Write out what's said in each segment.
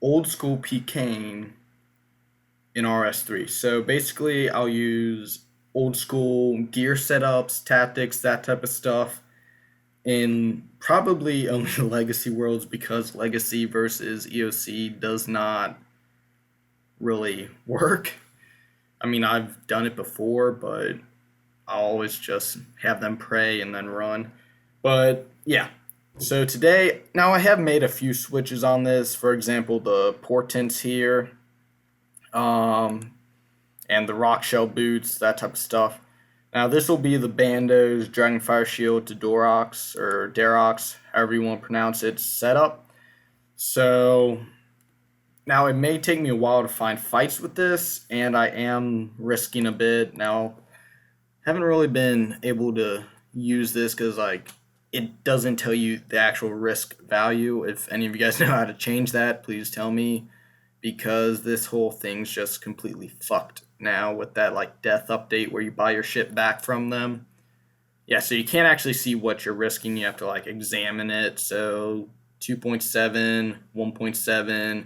old school Pking in RS3. So basically, I'll use old school gear setups, tactics, that type of stuff in probably only Legacy worlds because Legacy versus EOC does not really work. I mean, I've done it before, but I'll always just have them pray and then run. But yeah, so today, now I have made a few switches on this. For example, the portents here, um, and the rock shell boots, that type of stuff. Now this will be the Bando's Dragonfire Shield to Dorox or Darox, however you want to pronounce it, setup. So now it may take me a while to find fights with this, and I am risking a bit. Now, haven't really been able to use this because like it doesn't tell you the actual risk value. If any of you guys know how to change that, please tell me, because this whole thing's just completely fucked now with that like death update where you buy your shit back from them. Yeah, so you can't actually see what you're risking. You have to like examine it. So 2.7, 1.7,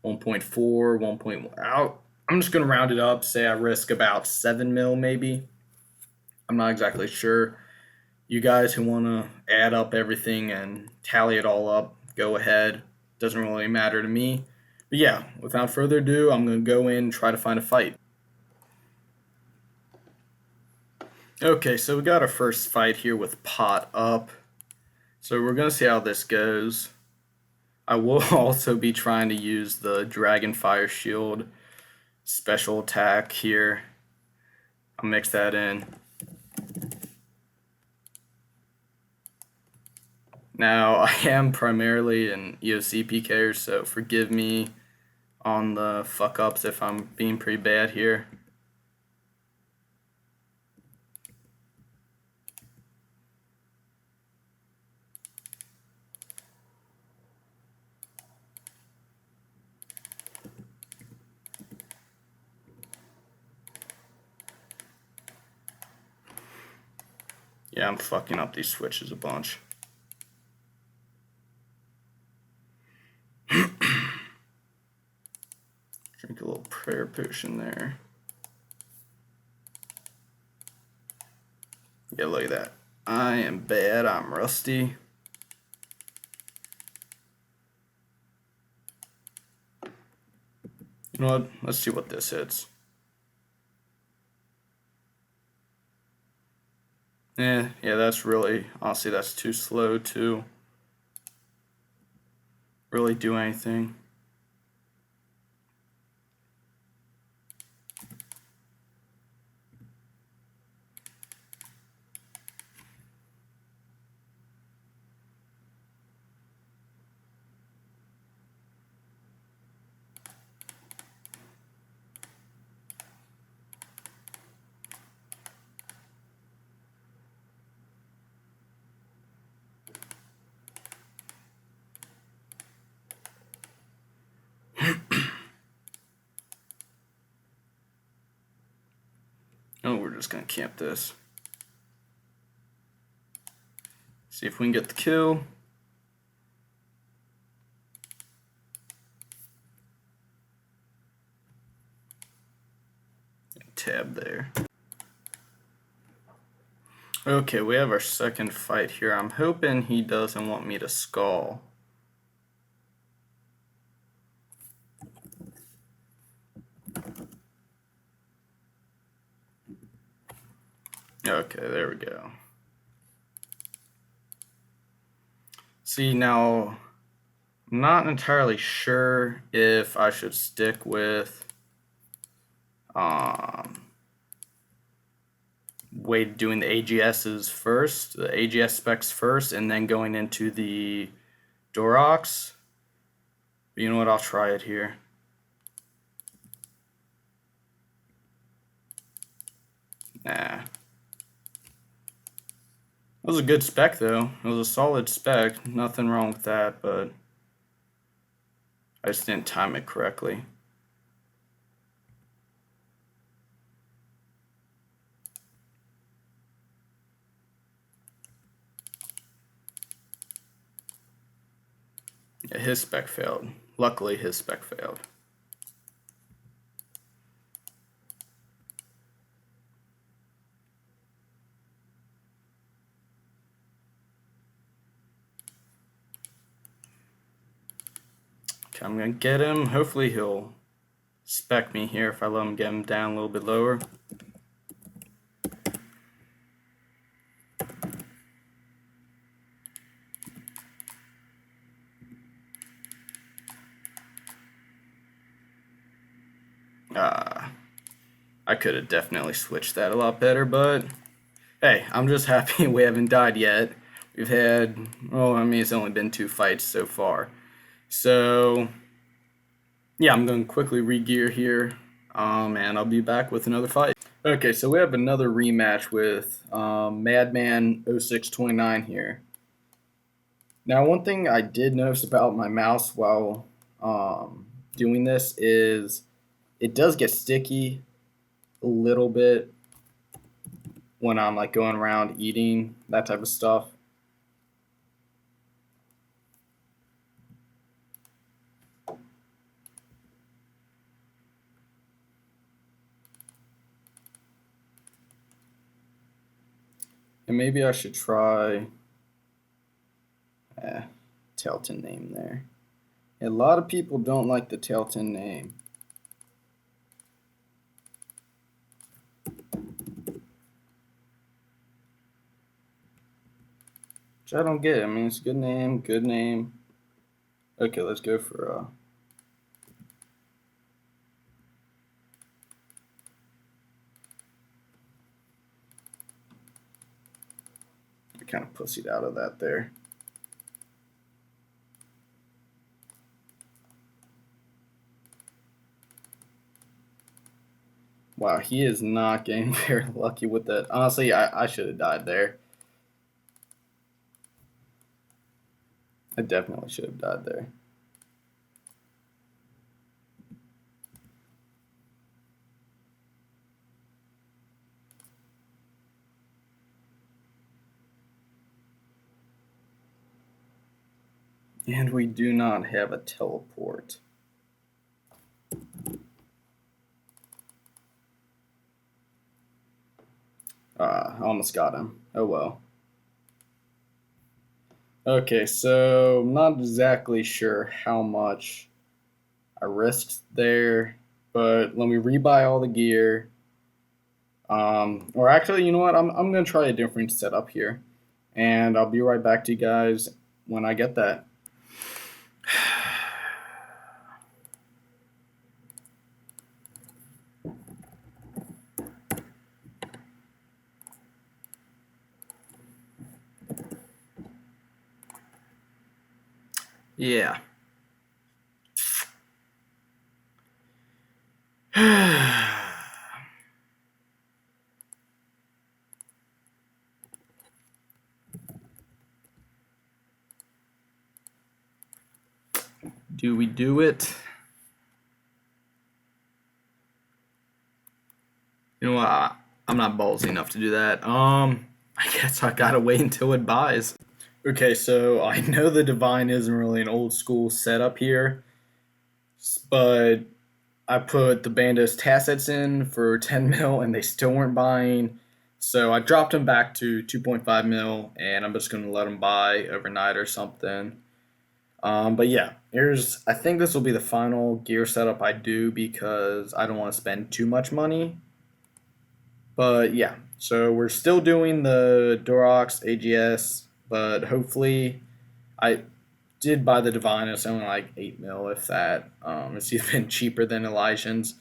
1.4, 1. I'm just gonna round it up. Say I risk about 7 mil, maybe. I'm not exactly sure. You guys who want to add up everything and tally it all up, go ahead. Doesn't really matter to me. But yeah, without further ado, I'm going to go in and try to find a fight. Okay, so we got our first fight here with pot up. So we're going to see how this goes. I will also be trying to use the Dragonfire Shield special attack here. I'll mix that in. Now, I am primarily an EOC PKer, so forgive me on the fuck-ups if I'm being pretty bad here. Yeah, I'm fucking up these switches a bunch. Drink a little prayer potion there. Yeah, look at that. I am bad. I'm rusty. You know what? Let's see what this hits. Yeah, that's really, honestly, that's too slow to really do anything. Oh, we're just gonna camp this. See if we can get the kill. Tab there. Okay, we have our second fight here. I'm hoping he doesn't want me to skull. Okay, there we go. See, now, I'm not entirely sure if I should stick with doing the AGSs first, the AGS specs first, and then going into the Dorox. But you know what? I'll try it here. Nah. It was a good spec, though. It was a solid spec. Nothing wrong with that, but I just didn't time it correctly. Yeah, his spec failed. luckily his spec failed. Okay, I'm gonna get him. Hopefully he'll spec me here if I let him get him down a little bit lower. I could have definitely switched that a lot better, but hey, I'm just happy we haven't died yet. We've had, well, I mean, it's only been 2 fights so far. So, yeah, I'm going to quickly re-gear here, and I'll be back with another fight. Okay, so we have another rematch with Madman 0629 here. Now, one thing I did notice about my mouse while doing this is it does get sticky a little bit when I'm like going around eating, that type of stuff. And maybe I should try Tayltin name there. A lot of people don't like the Tayltin name. Which I don't get. I mean, it's a good name, good name. Okay, let's go for I kind of pussied out of that there. Wow, he is not getting very lucky with that. Honestly, I should have died there. I definitely should have died there. And we do not have a teleport. I almost got him. Oh well. Okay, so I'm not exactly sure how much I risked there, but let me rebuy all the gear. Or actually, you know what? I'm gonna try a different setup here, and I'll be right back to you guys when I get that. Yeah. Do we do it? You know what? I'm not ballsy enough to do that. I guess I gotta wait until it buys. Okay, so I know the Divine isn't really an old school setup here, but I put the Bandos Tassets in for 10 mil and they still weren't buying. So I dropped them back to 2.5 mil and I'm just going to let them buy overnight or something. But yeah, I think this will be the final gear setup I do because I don't want to spend too much money. But yeah, so we're still doing the Durox AGS, but hopefully I did buy the Divine. It's only like 8 mil, if that. It's even cheaper than Elysian's.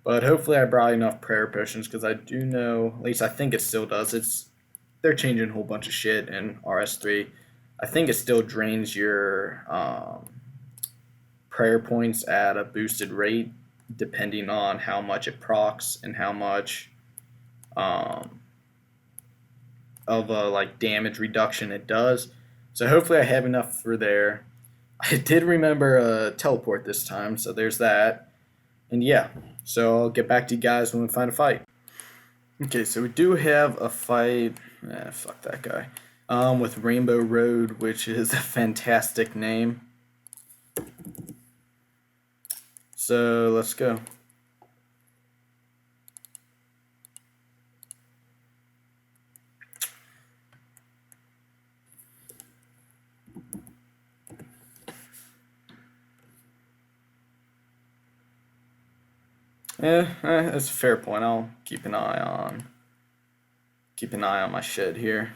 But hopefully I brought enough prayer potions because I do know, at least I think it still does. They're changing a whole bunch of shit in RS3. I think it still drains your prayer points at a boosted rate depending on how much it procs and how much of a like damage reduction it does. So hopefully I have enough for there. I did remember a teleport this time, so there's that. And yeah, so I'll get back to you guys when we find a fight. Okay, so we do have a fight. Fuck that guy. With Rainbow Road, which is a fantastic name. So let's go. That's a fair point. I'll keep an eye on my shit here.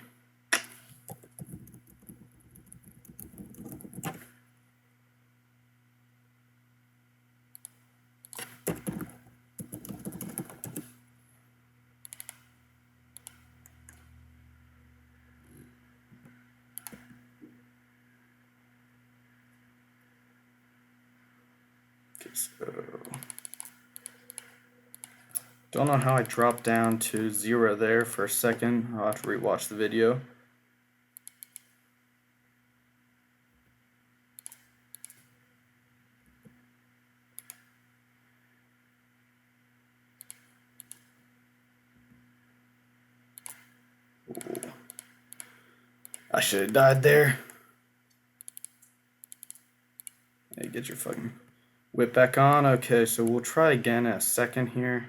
Okay, so don't know how I dropped down to 0 there for a second. I'll have to rewatch the video. Ooh. I should have died there. Hey, get your fucking whip back on. Okay, so we'll try again in a second here.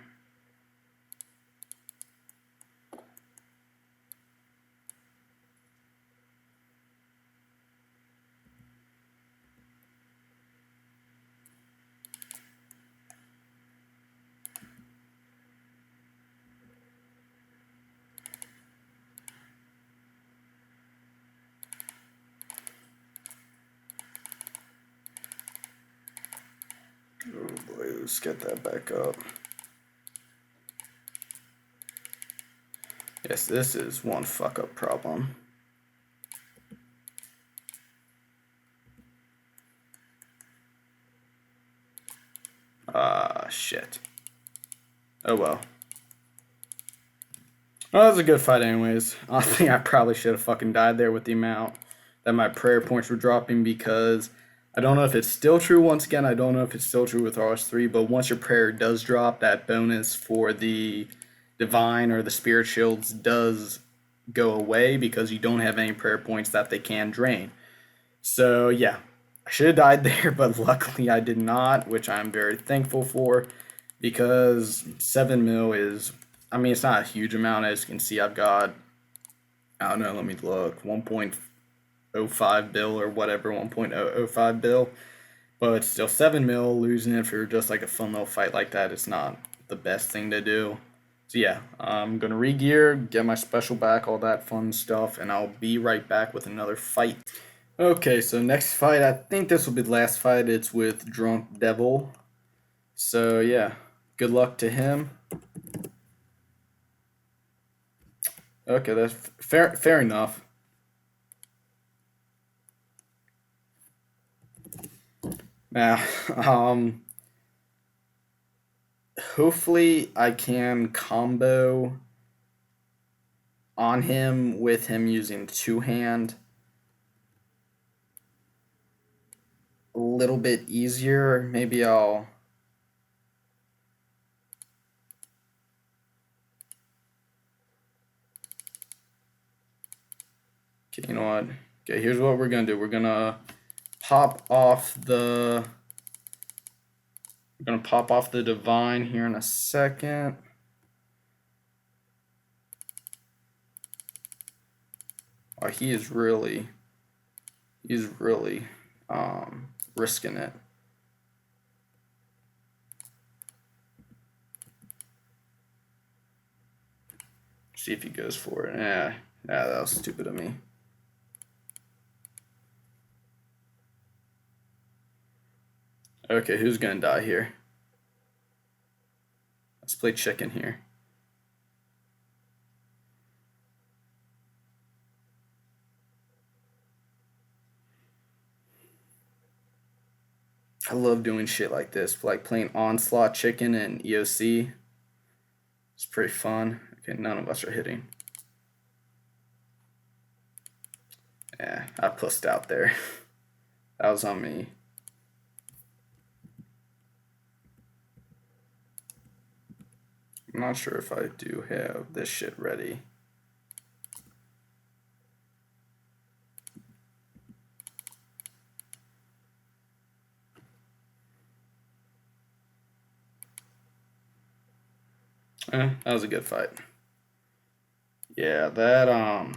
Oh boy, let's get that back up. Yes, this is one fuck up problem. Ah, shit. Oh well. Well, that was a good fight anyways. I think I probably should have fucking died there with the amount that my prayer points were dropping, because I don't know if it's still true. Once again, I don't know if it's still true with RS3, but once your prayer does drop, that bonus for the divine or the spirit shields does go away because you don't have any prayer points that they can drain. So yeah, I should have died there, but luckily I did not, which I'm very thankful for, because 7 mil is, I mean, it's not a huge amount. As you can see, I've got, I don't know, let me look, 1.05 bill or whatever, 1.005 bill, but still 7 mil, losing it for just like a fun little fight like that, it's not the best thing to do. So yeah, I'm gonna re-gear, get my special back, all that fun stuff, and I'll be right back with another fight. Okay, so next fight, I think this will be the last fight. It's with Drunk Devil. So yeah, good luck to him. Okay, that's fair enough. Now, hopefully I can combo on him with him using two-hand a little bit easier. Maybe I'll... Okay, you know what? Okay, here's what we're gonna do. We're gonna pop off the... We're gonna pop off the divine here in a second. Oh, he's really risking it. See if he goes for it. Yeah, that was stupid of me. Okay, who's gonna die here? Let's play chicken here. I love doing shit like this, like playing Onslaught Chicken and EOC. It's pretty fun. Okay, none of us are hitting. Yeah, I pussed out there. That was on me. I'm not sure if I do have this shit ready. That was a good fight. Yeah, that I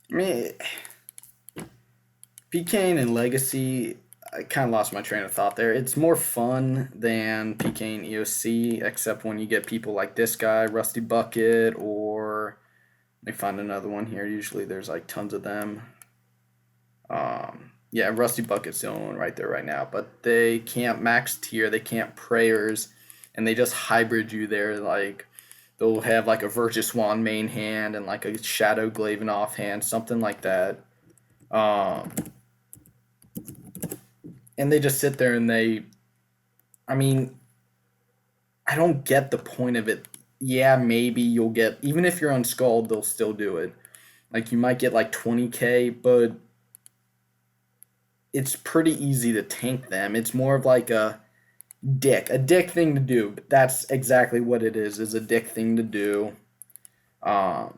mean, Pking and Legacy, I kind of lost my train of thought there. It's more fun than Pking EOC, except when you get people like this guy, Rusty Bucket, or let me find another one here. Usually there's like tons of them. Yeah, Rusty Bucket's the only one right there right now, but they can't max tier, they can't prayers, and they just hybrid you there. Like they'll have like a Virtus Wand main hand and like a Shadow Glaven off hand, something like that. Um, and they just sit there and I mean, I don't get the point of it. Yeah, maybe you'll get, even if you're unskulled, they'll still do it. Like you might get like 20k, but it's pretty easy to tank them. It's more of like a dick thing to do. But that's exactly what it is a dick thing to do. Um,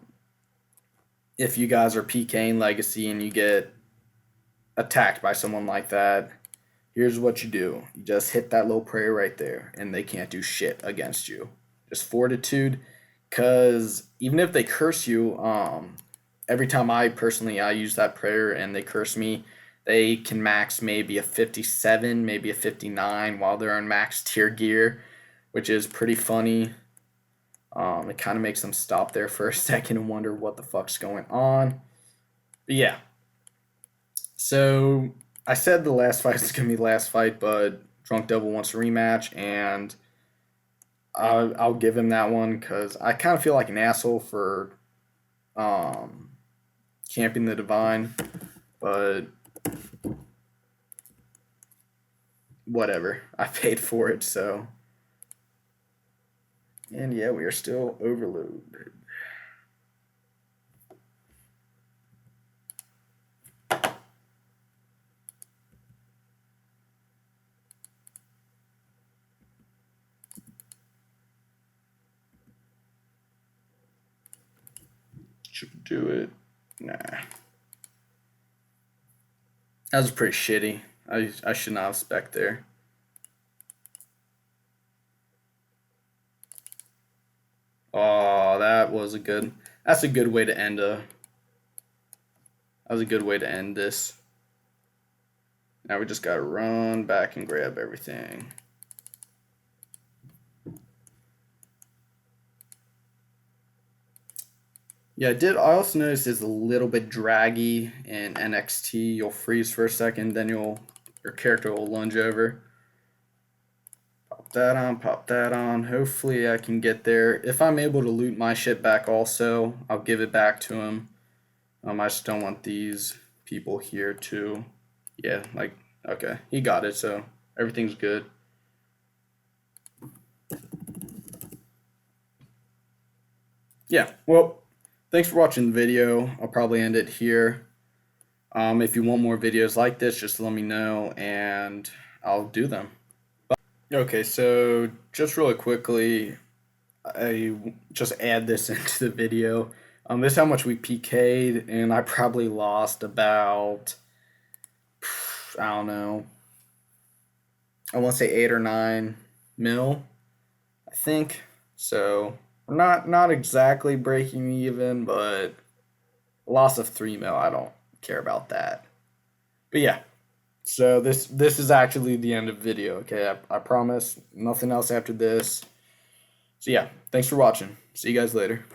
if you guys are PKing Legacy and you get attacked by someone like that, here's what you do. You just hit that little prayer right there, and they can't do shit against you. Just fortitude, because even if they curse you, every time I use that prayer and they curse me, they can max maybe a 57, maybe a 59 while they're in max tier gear, which is pretty funny. It kind of makes them stop there for a second and wonder what the fuck's going on. But yeah. So I said the last fight is gonna be the last fight, but Drunk Devil wants a rematch, and I'll give him that one because I kind of feel like an asshole for um, camping the Divine, but whatever. I paid for it, so. And yeah, we are still overloaded. Should do it. Nah. That was pretty shitty. I should not have spec there. Oh, that's a good way to end that was a good way to end this. Now we just gotta run back and grab everything. Yeah, I also noticed it's a little bit draggy in NXT. You'll freeze for a second, then your character will lunge over. Pop that on. Hopefully I can get there. If I'm able to loot my shit back also, I'll give it back to him. I just don't want these people here to, yeah, like, okay, he got it, so everything's good. Yeah, well, thanks for watching the video. I'll probably end it here. If you want more videos like this, just let me know and I'll do them. Okay, so just really quickly, I just add this into the video. This is how much we PK'd, and I probably lost about, I don't know, I want to say 8 or 9 mil, I think. So we're not exactly breaking even, but a loss of 3 mil, I don't care about that. But yeah, so this is actually the end of the video. Okay, I promise nothing else after this. So yeah, thanks for watching. See you guys later.